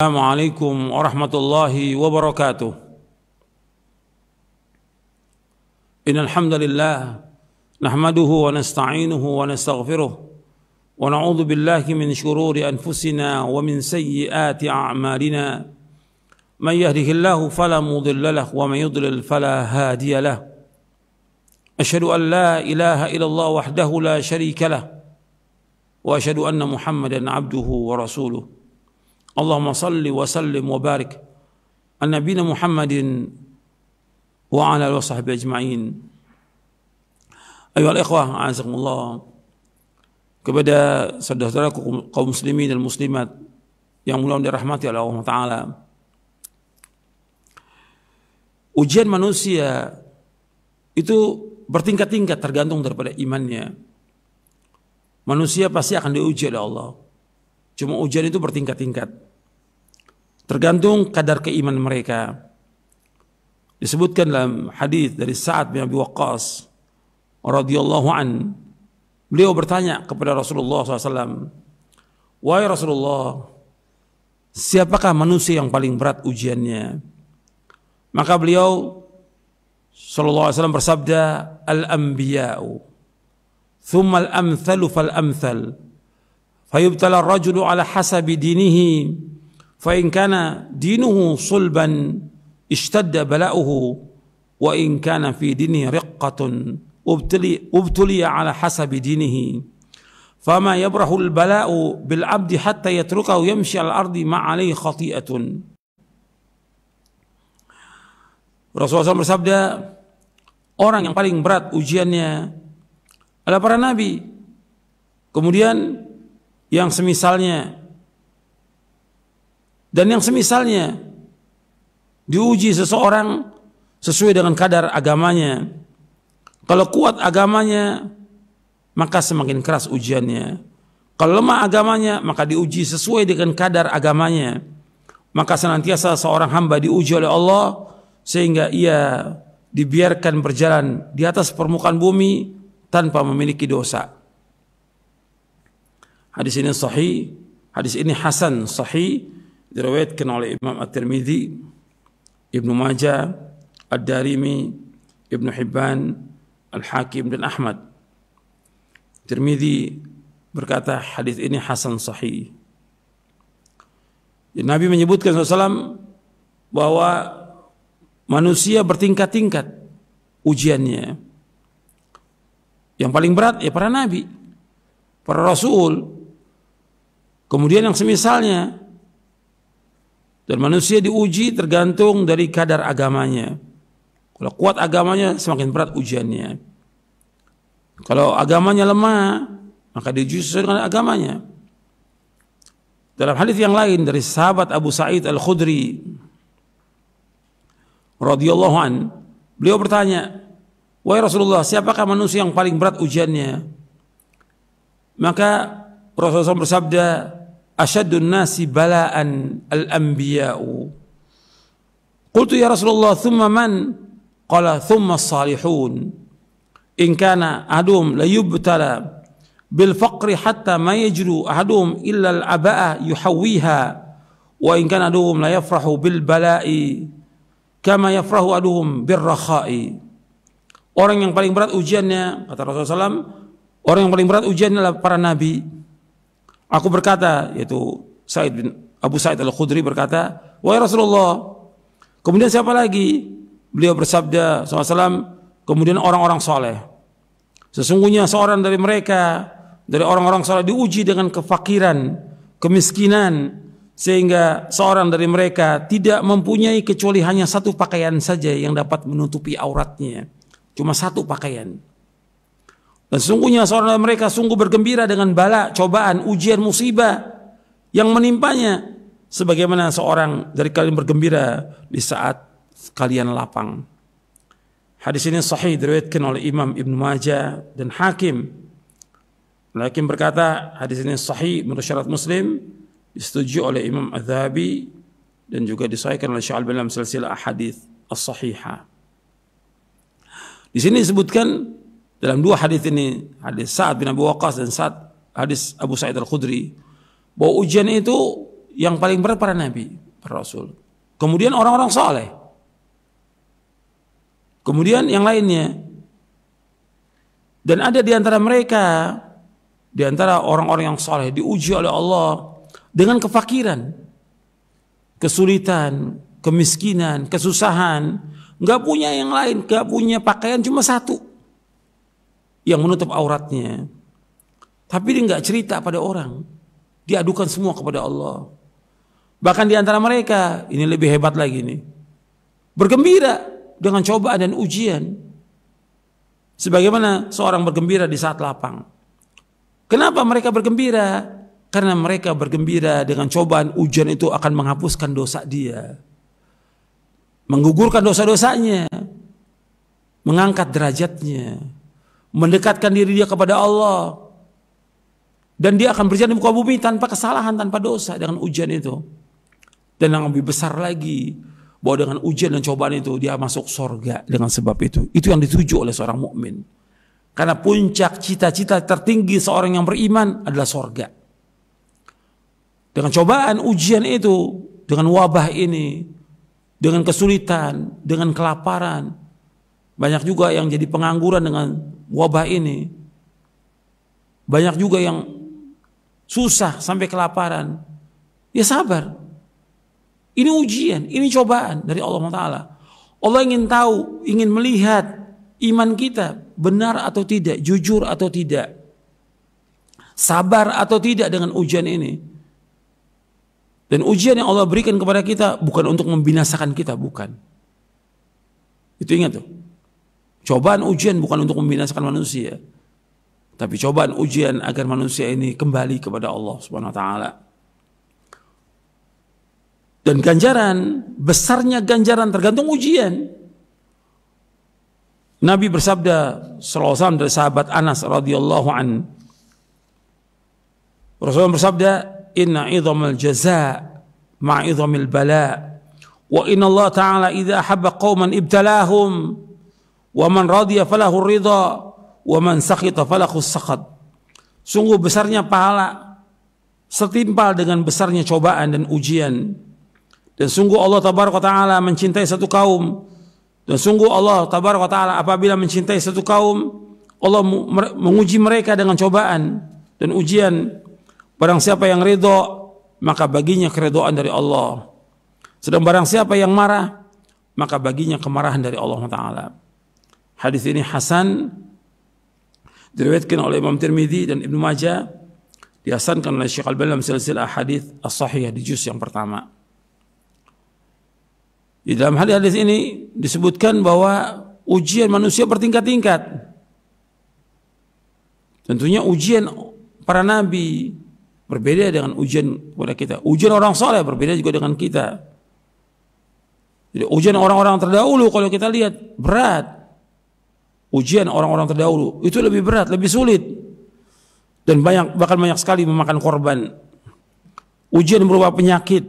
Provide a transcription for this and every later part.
Assalamualaikum warahmatullahi wabarakatuh. Innal hamdalillah nahmaduhu wa nasta'inuhu wa nastaghfiruh wa na'udzu billahi min shururi anfusina wa min sayyiati a'malina. Man yahdihillahu fala mudilla lahu wa man yudlil fala hadiya lahu. Asyhadu an la ilaha illallah wahdahu la syarika lahu wa asyhadu anna Muhammadan abduhu wa rasuluh. Allahumma salli wa sallim wa barik an nabiyina Muhammadin wa ala alihi wa sahbihi ajma'in. Ayyuhal ikhwah, a'azakumullah. Kepada saudara-saudaraku kaum muslimin dan muslimat yang mudah-mudahan dirahmati oleh Allah Ta'ala. Ujian manusia itu bertingkat-tingkat tergantung daripada imannya. Manusia pasti akan diuji oleh Allah. Cuma ujian itu bertingkat-tingkat, tergantung kadar keimanan mereka. Disebutkan dalam hadis dari Sa'ad bin Abi Waqqas radhiyallahu an, beliau bertanya kepada Rasulullah SAW, wahai Rasulullah, siapakah manusia yang paling berat ujiannya? Maka beliau sallallahu alaihi wasallam bersabda, al-anbiya'u, thumma al-amthalu fal-amthal. Fayubtala ar-rajulu ala hasabi dinihi fa in kana dinuhu sulban ishtadda bala'uhu wa in kana fi dinihi riqqatun ubtuliya ala hasabi dinihi fama yabrahu al-bala'u bil 'abdi hatta yatrukahu yamshi al-ardi ma 'alaihi khati'atun. Rasulullah SAW bersabda, orang yang paling berat ujiannya adalah para nabi, kemudian yang semisalnya, dan yang semisalnya. Diuji seseorang sesuai dengan kadar agamanya. Kalau kuat agamanya, maka semakin keras ujiannya. Kalau lemah agamanya, maka diuji sesuai dengan kadar agamanya. Maka senantiasa seorang hamba diuji oleh Allah sehingga ia dibiarkan berjalan di atas permukaan bumi tanpa memiliki dosa. Hadis ini sahih, hadis ini hasan sahih, diriwayatkan oleh Imam At-Tirmidzi, Ibnu Majah, Ad-Darimi, Ibnu Hibban, Al-Hakim dan Ahmad. Tirmidzi berkata hadis ini hasan sahih. Nabi menyebutkan SAW bahwa manusia bertingkat-tingkat ujiannya. Yang paling berat ya para nabi, para rasul. Kemudian yang semisalnya, dan manusia diuji tergantung dari kadar agamanya. Kalau kuat agamanya, semakin berat ujiannya. Kalau agamanya lemah, maka diuji sesuai dengan agamanya. Dalam hadis yang lain dari sahabat Abu Sa'id Al-Khudri radhiyallahu an, beliau bertanya, wahai Rasulullah, siapakah manusia yang paling berat ujiannya? Maka Rasulullah SAW bersabda, asyaddun nasi bala'an al-anbiya'u. Qultu ya Rasulullah, thumma man? Qala thumma as-salihun. In kana ahaduhum la yubtala bil faqri hatta ma yajru ahaduhum illa al-aba'a yuhawwiha wa in kana ahaduhum la yafrahu bil bala'i kama yafrahu ahaduhum bir rakha'i. Orang yang paling berat ujiannya, kata Rasulullah SAW, orang yang paling berat ujiannya adalah para nabi. Aku berkata, yaitu Abu Sa'id Al-Khudri berkata, wahai Rasulullah, kemudian siapa lagi? Beliau bersabda SAW, kemudian orang-orang soleh. Sesungguhnya seorang dari mereka, dari orang-orang soleh diuji dengan kefakiran, kemiskinan, sehingga seorang dari mereka tidak mempunyai kecuali hanya satu pakaian saja yang dapat menutupi auratnya. Cuma satu pakaian. Dan sesungguhnya seorang dari mereka sungguh bergembira dengan bala, cobaan, ujian, musibah yang menimpanya, sebagaimana seorang dari kalian bergembira di saat kalian lapang. Hadis ini sahih, diriwayatkan oleh Imam Ibnu Majah dan Hakim. Hakim berkata, hadis ini sahih menurut syarat Muslim, disetujui oleh Imam Adz-Dzahabi dan juga disahihkan oleh Syekh Al-Albani dalam silsilah ahadits as-sahihah. Di sini disebutkan dalam dua hadis ini, hadis Sa'ad bin Abi Waqqas dan hadis Abu Sa'id Al-Khudri, bahwa ujian itu yang paling berat para nabi, para rasul. Kemudian orang-orang saleh. Kemudian yang lainnya. Dan ada di antara mereka, di antara orang-orang yang saleh diuji oleh Allah dengan kefakiran, kesulitan, kemiskinan, kesusahan, nggak punya yang lain, nggak punya pakaian cuma satu yang menutup auratnya. Tapi dia nggak cerita pada orang, diadukan semua kepada Allah. Bahkan di antara mereka, ini lebih hebat lagi nih, bergembira dengan cobaan dan ujian. Sebagaimana seorang bergembira di saat lapang. Kenapa mereka bergembira? Karena mereka bergembira dengan cobaan ujian itu akan menghapuskan dosa dia, menggugurkan dosa-dosanya, mengangkat derajatnya, mendekatkan diri dia kepada Allah, dan dia akan berjalan di muka bumi tanpa kesalahan, tanpa dosa dengan ujian itu. Dan yang lebih besar lagi, bahwa dengan ujian dan cobaan itu dia masuk surga dengan sebab itu. Itu yang dituju oleh seorang mukmin. Karena puncak cita-cita tertinggi seorang yang beriman adalah surga. Dengan cobaan ujian itu, dengan wabah ini, dengan kesulitan, dengan kelaparan, banyak juga yang jadi pengangguran dengan wabah ini. Banyak juga yang susah sampai kelaparan. Ya sabar. Ini ujian, ini cobaan dari Allah Ta'ala. Allah ingin tahu, ingin melihat iman kita benar atau tidak, jujur atau tidak, sabar atau tidak dengan ujian ini. Dan ujian yang Allah berikan kepada kita bukan untuk membinasakan kita, bukan. Itu ingat tuh. Cobaan ujian bukan untuk membinasakan manusia, tapi cobaan ujian agar manusia ini kembali kepada Allah Subhanahu wa taala. Dan ganjaran, besarnya ganjaran tergantung ujian. Nabi bersabda sallallahu alaihi wasallam dari sahabat Anas radhiyallahu an. Rasulullah bersabda, "Inna 'idhamal jazaa' ma'a 'idhamil bala'. Wa inna Allah ta'ala idza ahabba qauman ibtalahum wa man radiya falahu ridha wa man sakhita falahu sakhat." Sungguh besarnya pahala setimpal dengan besarnya cobaan dan ujian. Dan sungguh Allah tabaraka taala mencintai satu kaum. Dan sungguh Allah tabaraka taala apabila mencintai satu kaum, Allah menguji mereka dengan cobaan dan ujian. Barang siapa yang ridho, maka baginya keridhaan dari Allah. Sedang barang siapa yang marah, maka baginya kemarahan dari Allah Ta'ala. Hadis ini hasan, diriwayatkan oleh Imam Tirmidzi dan Ibnu Majah, dihasankan oleh Syekh Al-Albani dalam silsilah hadis as-sahihah di juz yang pertama. Di dalam hadis ini disebutkan bahwa ujian manusia bertingkat-tingkat. Tentunya ujian para nabi berbeda dengan ujian kepada kita. Ujian orang soleh berbeda juga dengan kita. Jadi ujian orang-orang terdahulu kalau kita lihat berat. Ujian orang-orang terdahulu itu lebih berat, lebih sulit, dan bahkan banyak sekali memakan korban. Ujian berupa penyakit,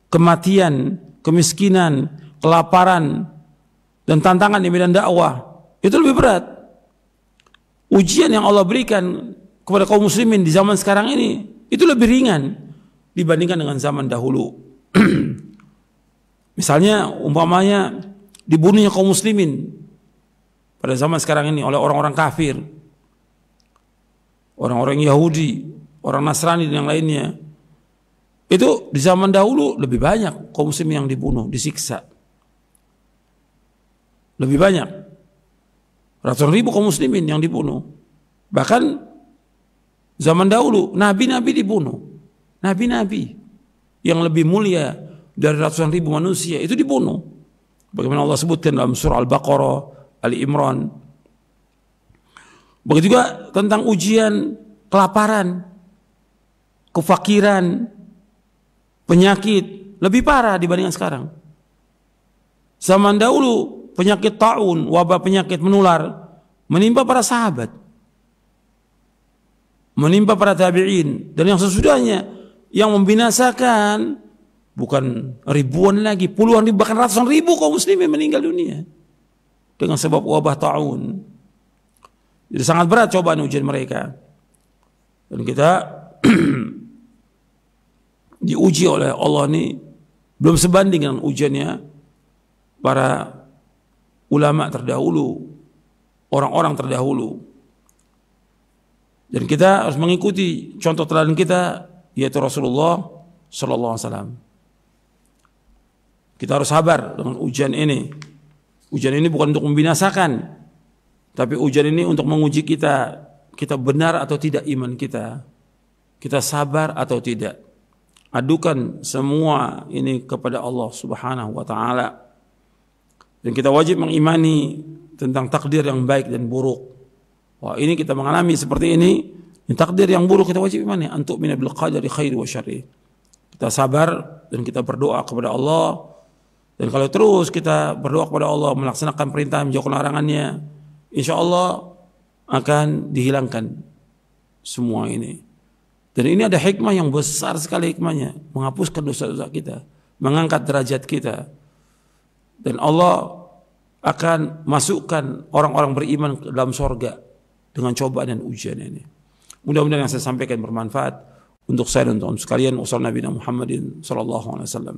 kematian, kemiskinan, kelaparan, dan tantangan di medan dakwah itu lebih berat. Ujian yang Allah berikan kepada kaum muslimin di zaman sekarang ini itu lebih ringan dibandingkan dengan zaman dahulu. Misalnya umpamanya dibunuhnya kaum muslimin pada zaman sekarang ini oleh orang-orang kafir, orang-orang Yahudi, orang Nasrani dan yang lainnya. Itu di zaman dahulu lebih banyak kaum muslimin yang dibunuh, disiksa. Lebih banyak. Ratusan ribu kaum muslimin yang dibunuh. Bahkan zaman dahulu nabi-nabi dibunuh. Nabi-nabi yang lebih mulia dari ratusan ribu manusia itu dibunuh. Bagaimana Allah sebutkan dalam surah Al-Baqarah, Ali Imran. Begitu juga tentang ujian kelaparan, kefakiran, penyakit lebih parah dibandingkan sekarang. Zaman dahulu penyakit taun, wabah penyakit menular menimpa para sahabat, menimpa para tabi'in, dan yang sesudahnya yang membinasakan bukan ribuan lagi, puluhan ribu, bahkan ratusan ribu kaum muslimin meninggal dunia dengan sebab wabah taun. Jadi sangat berat cobaan ujian mereka. Dan kita diuji oleh Allah ini belum sebanding dengan ujiannya para ulama terdahulu, orang-orang terdahulu. Dan kita harus mengikuti contoh teladan kita, yaitu Rasulullah sallallahu alaihi wasallam. Kita harus sabar dengan ujian ini. Ujian ini bukan untuk membinasakan, tapi ujian ini untuk menguji kita, kita benar atau tidak iman kita. Kita sabar atau tidak. Adukan semua ini kepada Allah Subhanahu wa taala. Dan kita wajib mengimani tentang takdir yang baik dan buruk. Wah, ini kita mengalami seperti ini, takdir yang buruk kita wajib imani, antuk mina bil qadari khairi wa syarri. Kita sabar dan kita berdoa kepada Allah. Dan kalau terus kita berdoa kepada Allah, melaksanakan perintah, menjauhkan larangannya, insya Allah akan dihilangkan semua ini. Dan ini ada hikmah yang besar sekali hikmahnya, menghapuskan dosa-dosa kita, mengangkat derajat kita. Dan Allah akan masukkan orang-orang beriman ke dalam sorga dengan cobaan dan ujian ini. Mudah-mudahan yang saya sampaikan bermanfaat untuk saya dan untuk sekalian. Wassalamualaikum warahmatullahi wabarakatuh.